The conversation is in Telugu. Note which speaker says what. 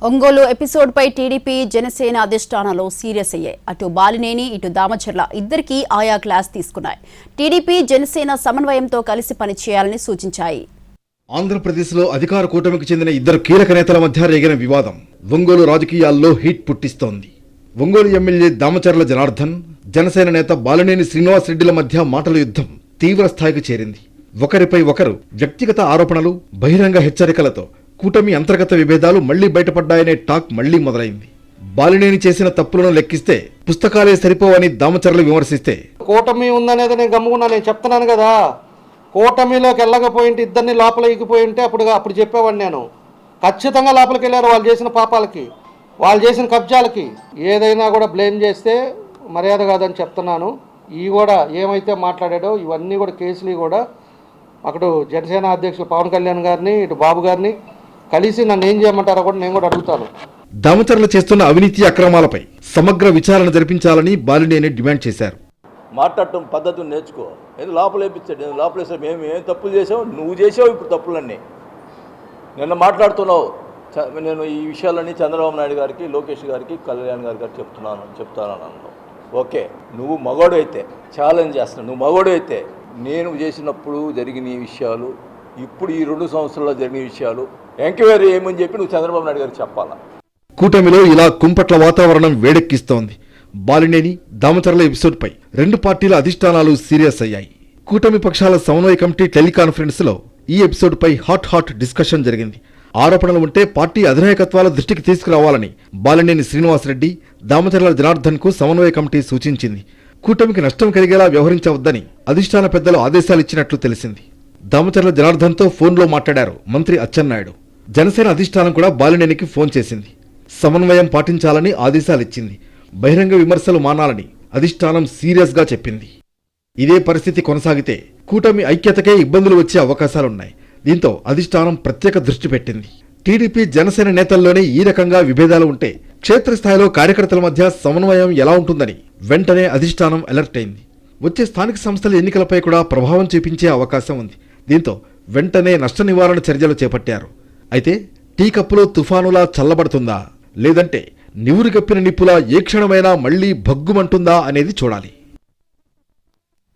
Speaker 1: ఒంగోలు ఎపిసోడ్ పై టీడీపీ జనసేన అధిష్టానాలు సీరియస్ అయ్యాయి. అటు బాలినేని ఇటు దామచర్ల ఇద్దరికీ ఆయా క్లాస్ తీసుకున్నాయి. టీడీపీ జనసేన సమన్వయంతో కలిసి పనిచేయాలని సూచించాయి.
Speaker 2: ఆంధ్రప్రదేశ్లో అధికార కూటమికి చెందిన ఇద్దరు కీలక నేతల మధ్య రేగిన వివాదం ఒంగోలు రాజకీయాల్లో హీట్ పుట్టిస్తోంది. ఒంగోలు ఎమ్మెల్యే దామచర్ల జనార్దన్, జనసేన నేత బాలినేని శ్రీనివాస్ రెడ్డిల మధ్య మాటల యుద్ధం తీవ్ర స్థాయికి చేరింది. ఒకరిపై ఒకరు వ్యక్తిగత ఆరోపణలు, బహిరంగ హెచ్చరికలతో కూటమి అంతర్గత విభేదాలు మళ్లీ బయటపడ్డాయనే టాక్ మళ్లీ మొదలైంది. బాలినేని చేసిన తప్పులను లెక్కిస్తే పుస్తకాలే సరిపోవని దామచర్ల విమర్శిస్తే,
Speaker 3: కూటమి ఉందనేది నేను గమ్ముకున్నా, నేను చెప్తున్నాను కదా, కూటమిలోకి వెళ్ళకపోయింటే ఇద్దరిని లోపల ఎగిపోయింటే అప్పుడు చెప్పేవాడిని. నేను ఖచ్చితంగా లోపలికి వెళ్ళారు. వాళ్ళు చేసిన పాపాలకి, వాళ్ళు చేసిన కబ్జాలకి ఏదైనా కూడా బ్లేమ్ చేస్తే మర్యాద కాదని చెప్తున్నాను. ఇవి కూడా ఏమైతే మాట్లాడాడో ఇవన్నీ కూడా కేసులు కూడా అక్కడ జనసేన అధ్యక్షులు పవన్ కళ్యాణ్ గారిని, ఇటు బాబు గారిని కలిసి నన్ను ఏం చేయమంటారో కూడా నేను కూడా అడుగుతాను.
Speaker 2: దామచర్ల చేస్తున్న అవినీతి అక్రమాలపై సమగ్ర విచారణ జరిపించాలని బాలినేని డిమాండ్ చేశారు.
Speaker 4: మాట్లాడటం పద్ధతులు నేర్చుకో. ఏదో లోపలేపించాడు, లోపలేసావు. మేము ఏం తప్పులు చేసావు? నువ్వు చేసావు ఇప్పుడు తప్పులన్నీ. నిన్న మాట్లాడుతున్నావు. నేను ఈ విషయాలన్నీ చంద్రబాబు నాయుడు గారికి, లోకేష్ గారికి, కళ్యాణ్ గారికి చెప్తాను అన్నాను. ఓకే, నువ్వు మగోడు అయితే ఛాలెంజ్ చేస్తున్నావు. నువ్వు మగోడు అయితే నేను చేసినప్పుడు జరిగిన ఈ విషయాలు, ఇప్పుడు ఈ 2 సంవత్సరాల్లో జరిగిన విషయాలు ఎంక్వైరీ ఏమని చెప్పి నువ్వు చంద్రబాబు నాయుడు గారికి చెప్పాలా.
Speaker 2: కూటమిలో ఇలా కుంపట్ల వాతావరణం వేడెక్కిస్తోంది. బాలినేని, దామచర్ల ఎపిసోడ్పై 2 పార్టీల అధిష్టానాలు సీరియస్ అయ్యాయి. కూటమి పక్షాల సమన్వయ కమిటీ టెలికాన్ఫరెన్స్ లో ఈ ఎపిసోడ్పై హాట్ డిస్కషన్ జరిగింది. ఆరోపణలు ఉంటే పార్టీ అధినాయకత్వాల దృష్టికి తీసుకురావాలని బాలినేని శ్రీనివాసరెడ్డి, దామచర్ల జనార్దన్ కు సమన్వయ కమిటీ సూచించింది. కూటమికి నష్టం కలిగేలా వ్యవహరించవద్దని అధిష్టాన పెద్దలు ఆదేశాలిచ్చినట్లు తెలిసింది. దామచర్ల జనార్దన్తో ఫోన్లో మాట్లాడారు మంత్రి అచ్చెన్నాయుడు. జనసేన అధిష్టానం కూడా బాలినేనికి ఫోన్ చేసింది. సమన్వయం పాటించాలని ఆదేశాలిచ్చింది. బహిరంగ విమర్శలు మానాలని అధిష్టానం సీరియస్గా చెప్పింది. ఇదే పరిస్థితి కొనసాగితే కూటమి ఐక్యతకే ఇబ్బందులు వచ్చే అవకాశాలున్నాయి. దీంతో అధిష్టానం ప్రత్యేక దృష్టి పెట్టింది. టీడీపీ జనసేన నేతల్లోనే ఈ రకంగా విభేదాలు ఉంటే క్షేత్రస్థాయిలో కార్యకర్తల మధ్య సమన్వయం ఎలా ఉంటుందని వెంటనే అధిష్టానం అలర్ట్ అయింది. వచ్చే స్థానిక సంస్థల ఎన్నికలపై కూడా ప్రభావం చూపించే అవకాశం ఉంది. దీంతో వెంటనే నష్ట నివారణ చర్యలు చేపట్టారు. అయితే టీ కప్పులో తుఫానులా చల్లబడుతుందా, లేదంటే నివురుగప్పిన నిప్పులా ఏ క్షణమైనా మళ్లీ భగ్గుమంటుందా అనేది చూడాలి.